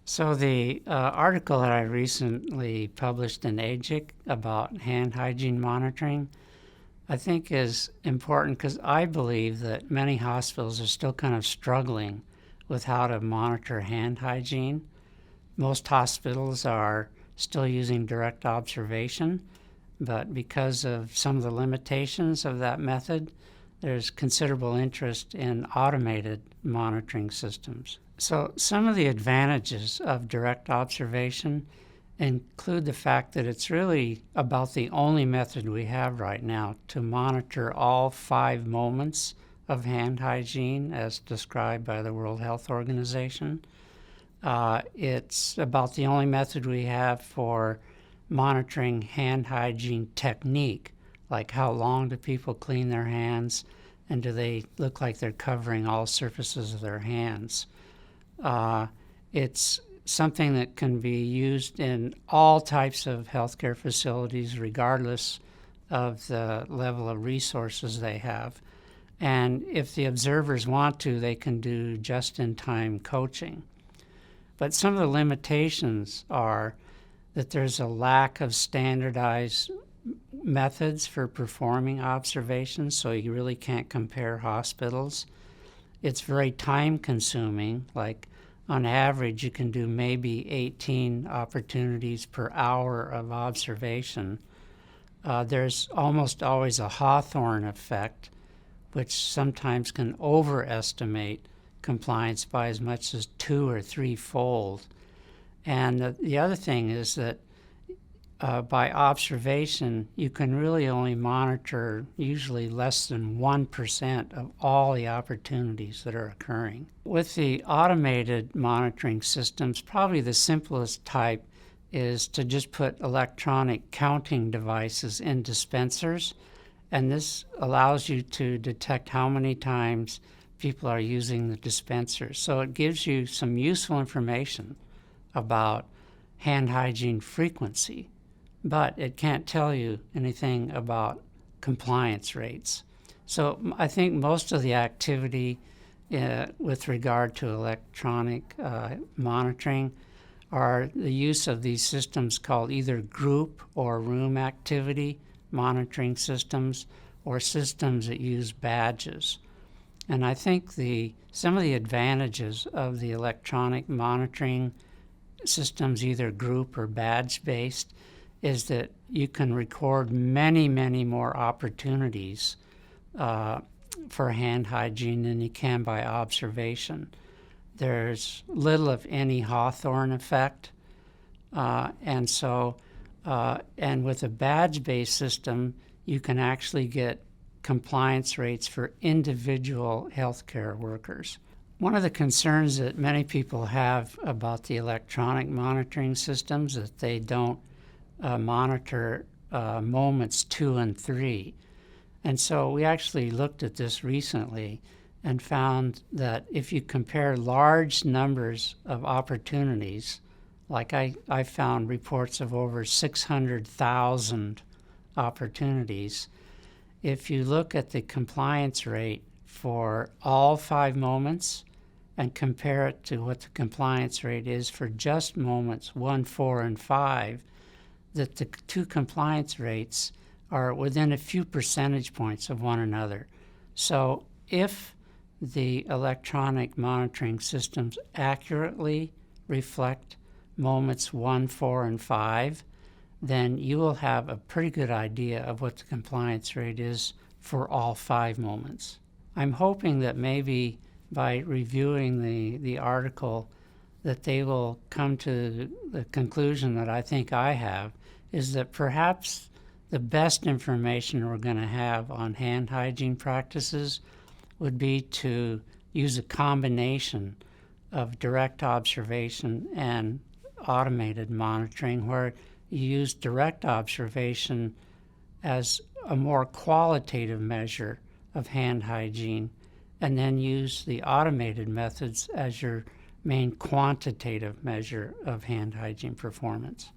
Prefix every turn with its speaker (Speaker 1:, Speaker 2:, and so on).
Speaker 1: So the article that I recently published in AJIC about hand hygiene monitoring, I think is important because I believe that many hospitals are still kind of struggling with how to monitor hand hygiene. Most hospitals are still using direct observation, but because of some of the limitations of that method, there's considerable interest in automated monitoring systems. So some of the advantages of direct observation include the fact that it's really about the only method we have right now to monitor all 5 moments of hand hygiene as described by the World Health Organization. It's about the only method we have for monitoring hand hygiene technique, like how long do people clean their hands and do they look like they're covering all surfaces of their hands. It's something that can be used in all types of healthcare facilities, regardless of the level of resources they have. And if the observers want to, they can do just-in-time coaching. But some of the limitations are that there's a lack of standardized methods for performing observations, so you really can't compare hospitals. It's very time-consuming, like on average you can do maybe 18 opportunities per hour of observation. There's almost always a Hawthorne effect, which sometimes can overestimate compliance by as much as 2 or 3-fold. And the other thing is that by observation, you can really only monitor usually less than 1% of all the opportunities that are occurring. With the automated monitoring systems, probably the simplest type is to just put electronic counting devices in dispensers, and this allows you to detect how many times people are using the dispensers. So it gives you some useful information about hand hygiene frequency, but it can't tell you anything about compliance rates. So I think most of the activity with regard to electronic monitoring are the use of these systems called either group or room activity monitoring systems, or systems that use badges. And I think some of the advantages of the electronic monitoring systems, either group or badge-based, is that you can record many, many more opportunities for hand hygiene than you can by observation. There's little of any Hawthorne effect, and with a badge-based system, you can actually get compliance rates for individual healthcare workers. One of the concerns that many people have about the electronic monitoring systems is that they don't monitor moments 2 and 3. And so we actually looked at this recently and found that if you compare large numbers of opportunities, like I found reports of over 600,000 opportunities, if you look at the compliance rate for all 5 moments and compare it to what the compliance rate is for just moments 1, 4, and 5, that the 2 compliance rates are within a few percentage points of one another. So if the electronic monitoring systems accurately reflect moments 1, 4, and 5, then you will have a pretty good idea of what the compliance rate is for all 5 moments. I'm hoping that maybe by reviewing the article that they will come to the conclusion that I think I have, is that perhaps the best information we're going to have on hand hygiene practices would be to use a combination of direct observation and automated monitoring, where you use direct observation as a more qualitative measure of hand hygiene, and then use the automated methods as your main quantitative measure of hand hygiene performance.